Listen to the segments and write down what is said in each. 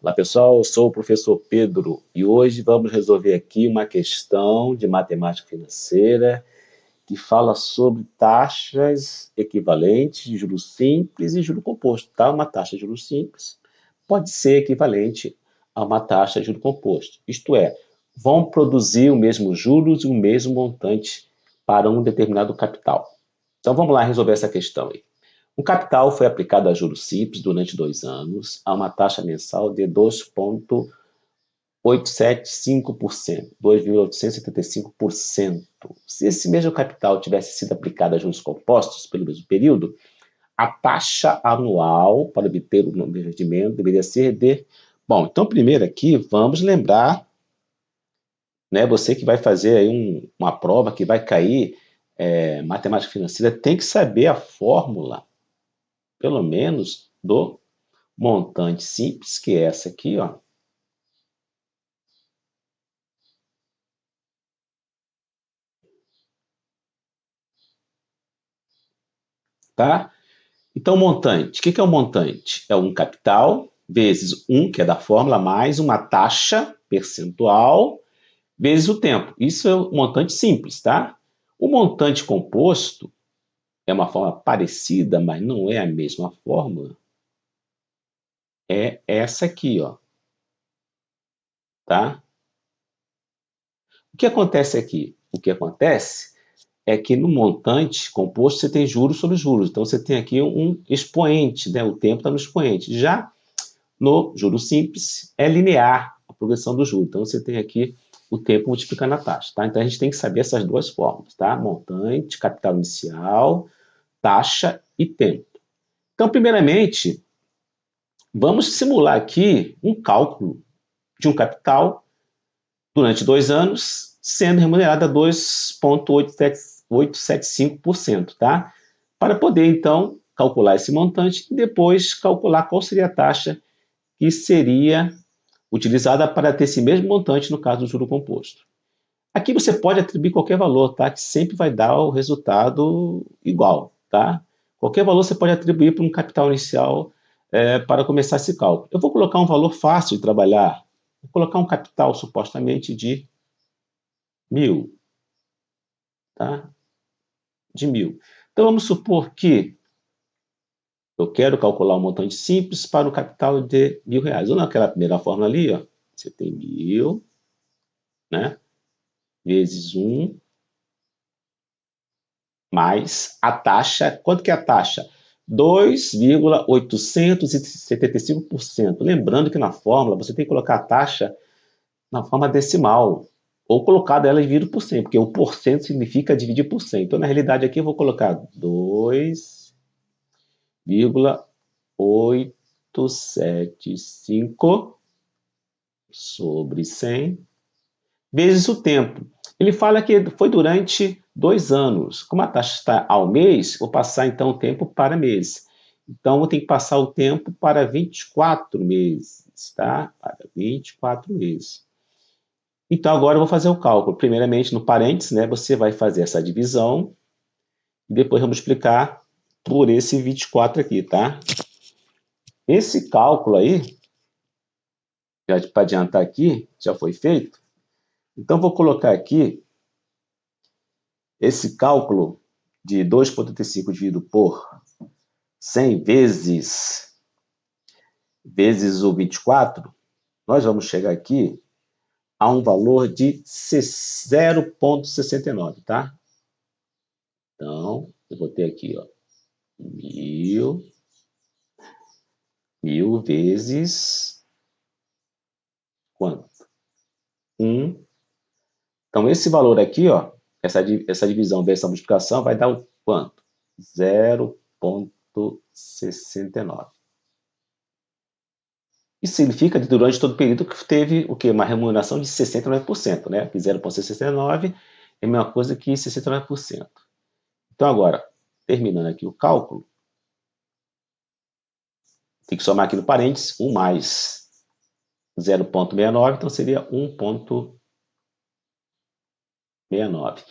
Olá pessoal, eu sou o professor Pedro e hoje vamos resolver aqui uma questão de matemática financeira que fala sobre taxas equivalentes de juros simples e juro composto. Tá? Uma taxa de juros simples pode ser equivalente a uma taxa de juro composto. Isto é, vão produzir o mesmo juros e o mesmo montante para um determinado capital. Então vamos lá resolver essa questão aí. O capital foi aplicado a juros simples durante 2 anos, a uma taxa mensal de 2,875%, 2,875%. Se esse mesmo capital tivesse sido aplicado a juros compostos pelo mesmo período, a taxa anual para obter o mesmo rendimento deveria ser de... Bom, então primeiro aqui vamos lembrar, né, você que vai fazer aí uma prova que vai cair, matemática financeira, tem que saber a fórmula pelo menos do montante simples, que é essa aqui, ó. Tá? Então, montante. O que é o montante? É um capital vezes 1, que é da fórmula, mais uma taxa percentual vezes o tempo. Isso é o montante simples, tá? O montante composto é uma fórmula parecida, mas não é a mesma fórmula. É essa aqui, ó. Tá? O que acontece aqui? O que acontece é que no montante composto você tem juros sobre juros. Então você tem aqui um expoente, né? O tempo está no expoente. Já no juro simples é linear a progressão do juro. Então você tem aqui o tempo multiplicando a taxa. Tá? Então a gente tem que saber essas duas fórmulas. Tá? Montante, capital inicial, taxa e tempo. Então, primeiramente, vamos simular aqui um cálculo de um capital durante 2 anos, sendo remunerada a 2,875%, tá? Para poder, então, calcular esse montante e depois calcular qual seria a taxa que seria utilizada para ter esse mesmo montante no caso do juro composto. Aqui você pode atribuir qualquer valor, tá? Que sempre vai dar o resultado igual, tá? Qualquer valor você pode atribuir para um capital inicial para começar esse cálculo. Eu vou colocar um valor fácil de trabalhar. Vou colocar um capital supostamente de 1.000, tá? De 1.000. Então vamos supor que eu quero calcular um montante simples para o capital de R$ 1.000. Ou naquela primeira fórmula ali, ó, você tem 1.000, né? Vezes 1 mais a taxa. Quanto que é a taxa? 2,875%. Lembrando que na fórmula você tem que colocar a taxa na forma decimal, ou colocar ela dividido por 100, porque o porcento significa dividir por 100. Então, na realidade, aqui eu vou colocar 2,875 sobre 100 vezes o tempo. Ele fala que foi durante 2 anos. Como a taxa está ao mês, vou passar então o tempo para mês. Então, eu tenho que passar o tempo para 24 meses, tá? Para 24 meses. Então, agora eu vou fazer o cálculo. Primeiramente, no parênteses, né, você vai fazer essa divisão e depois vamos multiplicar por esse 24 aqui, tá? Esse cálculo aí, já para adiantar aqui, já foi feito. Então, vou colocar aqui esse cálculo de 2,85 dividido por 100 vezes o 24, nós vamos chegar aqui a um valor de 0,69, tá? Então, eu vou ter aqui, ó, 1.000 vezes quanto? 1. Então, esse valor aqui, ó, essa divisão dessa multiplicação vai dar o quanto? 0,69. Isso significa que durante todo o período que teve o quê? Uma remuneração de 69%, né? Que 0,69 é a mesma coisa que 69%. Então, agora, terminando aqui o cálculo, tem que somar aqui no parênteses 1 mais 0,69, então seria 1,69.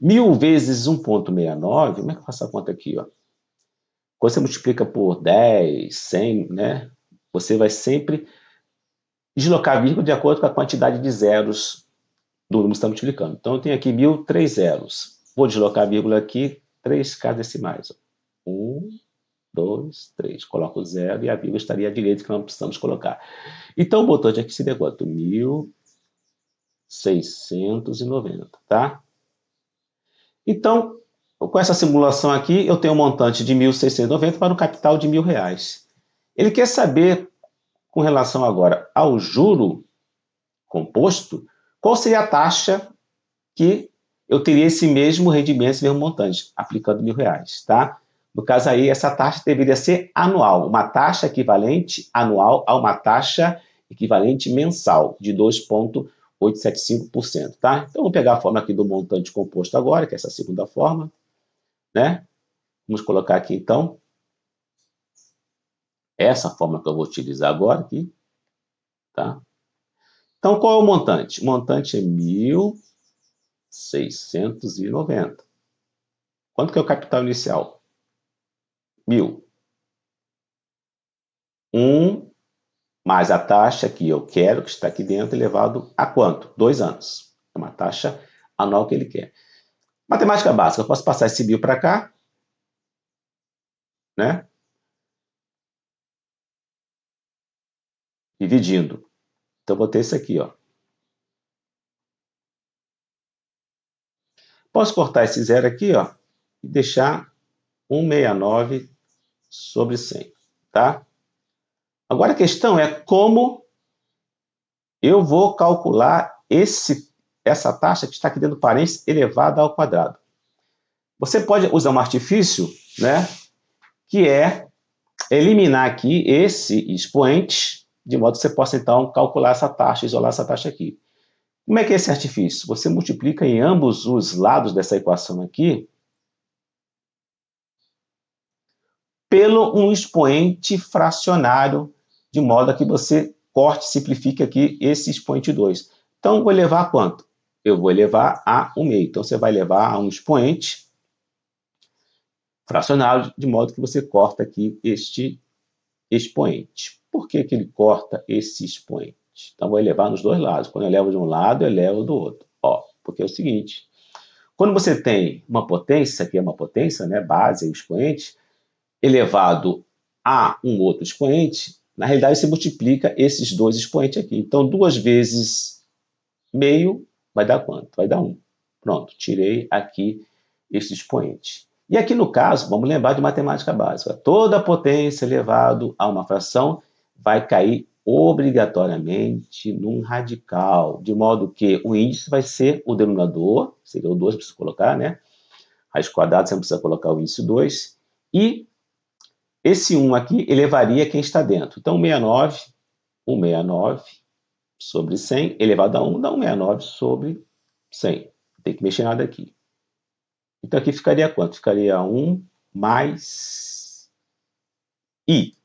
1.000 vezes 1,69, como é que eu faço a conta aqui? Ó? Quando você multiplica por 10, 100, né? Você vai sempre deslocar a vírgula de acordo com a quantidade de zeros do número que está multiplicando. Então, eu tenho aqui 1.000, 3 zeros. Vou deslocar a vírgula aqui, 3 casas decimais. 1, 2, 3. Coloco o zero e a vírgula estaria à direita, que não precisamos colocar. Então, o montante aqui seria quanto? 1.690, tá? Então, com essa simulação aqui, eu tenho um montante de 1.690 para um capital de R$1.000. Ele quer saber, com relação agora ao juro composto, qual seria a taxa que eu teria esse mesmo rendimento, esse mesmo montante, aplicando R$1.000, tá? No caso aí, essa taxa deveria ser anual, uma taxa equivalente anual a uma taxa equivalente mensal, de 2,875%, tá? Então, vamos pegar a forma aqui do montante composto agora, que é essa segunda forma, né? Vamos colocar aqui, então, essa forma que eu vou utilizar agora aqui, tá? Então, qual é o montante? O montante é 1.690. Quanto que é o capital inicial? 1.000. 1 mais a taxa que eu quero, que está aqui dentro, elevado a quanto? 2 anos. É uma taxa anual que ele quer. Matemática básica, eu posso passar esse 1.000 para cá, né? Dividindo. Então, eu vou ter isso aqui, ó. Posso cortar esse zero aqui, ó, e deixar 169 sobre 100, tá? Agora a questão é como eu vou calcular essa taxa que está aqui dentro do parênteses elevada ao quadrado. Você pode usar um artifício, né, que é eliminar aqui esse expoente, de modo que você possa, então, calcular essa taxa, isolar essa taxa aqui. Como é que é esse artifício? Você multiplica em ambos os lados dessa equação aqui pelo um expoente fracionário, de modo a que você corte e simplifique aqui esse expoente 2. Então, vou elevar a quanto? Eu vou elevar a 1/2. Então, você vai levar a um expoente fracionário, de modo que você corta aqui este expoente. Por que que ele corta esse expoente? Então, vou elevar nos dois lados. Quando eu elevo de um lado, eu elevo do outro. Ó, porque é o seguinte, quando você tem uma potência, que é uma potência, né, base e expoente, elevado a um outro expoente, na realidade você multiplica esses dois expoentes aqui. Então, 2 vezes meio vai dar quanto? Vai dar 1. Pronto, tirei aqui esse expoente. E aqui no caso, vamos lembrar de matemática básica. Toda potência elevado a uma fração vai cair obrigatoriamente num radical, de modo que o índice vai ser o denominador, seria o 2, precisa colocar, né? Raiz quadrada, você não precisa colocar o índice 2, e esse 1 aqui elevaria quem está dentro. Então, 169 sobre 100 elevado a 1 dá 169 sobre 100. Não tem que mexer nada aqui. Então, aqui ficaria quanto? Ficaria 1 mais I.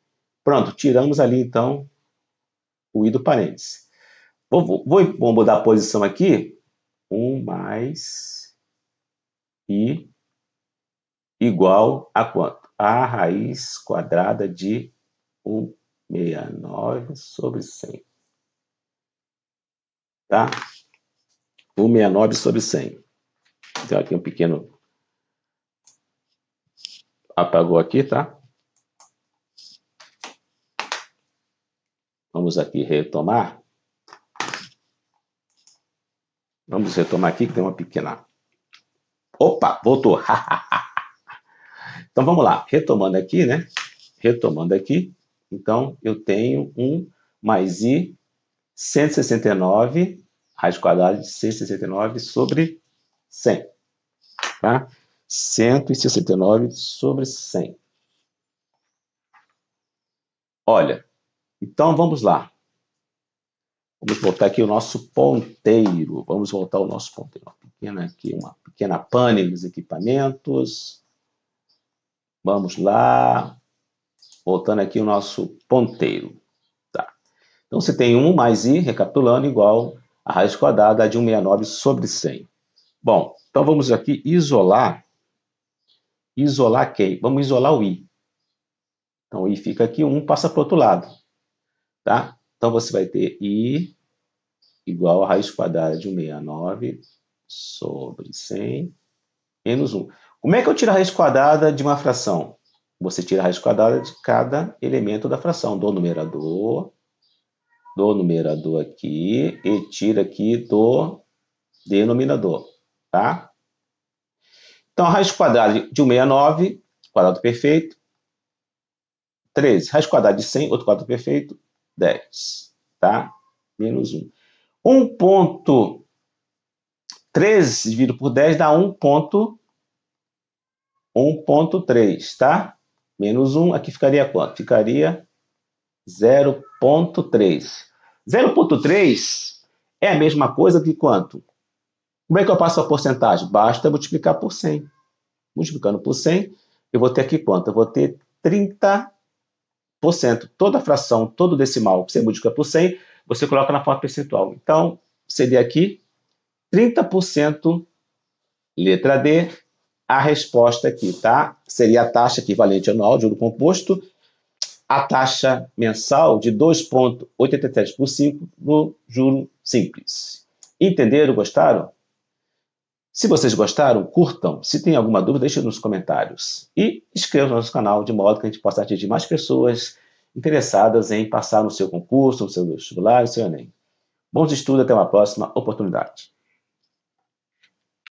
Pronto, tiramos ali, então, o I do parênteses. Vou mudar a posição aqui. 1 mais I igual a quanto? A raiz quadrada de 169 sobre 100. Tá? 169 sobre 100. Então, aqui um pequeno apagou aqui, tá? Vamos aqui retomar. Vamos retomar aqui, que tem uma pequena... Opa, voltou. Então, vamos lá. Retomando aqui, né? Retomando aqui. Então, eu tenho 1 mais I 169, raiz quadrada de 169 sobre 100. Tá? 169 sobre 100. Olha, então vamos lá. Vamos voltar aqui o nosso ponteiro. Vamos voltar ao nosso ponteiro. Uma pequena pane nos equipamentos. Vamos lá. Voltando aqui o nosso ponteiro. Tá. Então, você tem 1 mais I, recapitulando, igual a raiz quadrada de 169 sobre 100. Bom, então vamos aqui isolar. Isolar quem? Vamos isolar o I. Então, o I fica aqui, 1 passa para o outro lado. Tá? Então, você vai ter I igual a raiz quadrada de 169 sobre 100 menos 1. Como é que eu tiro a raiz quadrada de uma fração? Você tira a raiz quadrada de cada elemento da fração, do numerador aqui e tira aqui do denominador, tá? Então, a raiz quadrada de 169, quadrado perfeito, 13. Raiz quadrada de 100, outro quadrado perfeito, 10, tá? Menos 1. 1.13 dividido por 10 dá 1.3, tá? Menos 1, aqui ficaria quanto? Ficaria 0.3. 0.3 é a mesma coisa que quanto? Como é que eu passo a porcentagem? Basta multiplicar por 100. Multiplicando por 100, eu vou ter aqui quanto? Eu vou ter 30%. Toda fração, todo decimal que você multiplica por 100, você coloca na forma percentual. Então, seria aqui 30%, letra D, a resposta aqui, tá? Seria a taxa equivalente anual de juro composto, a taxa mensal de 2,87 por 5 no juro simples. Entenderam? Gostaram? Se vocês gostaram, curtam. Se tem alguma dúvida, deixe nos comentários. E inscreva-se no nosso canal de modo que a gente possa atingir mais pessoas interessadas em passar no seu concurso, no seu vestibular, no seu Enem. Bons estudos, até uma próxima oportunidade.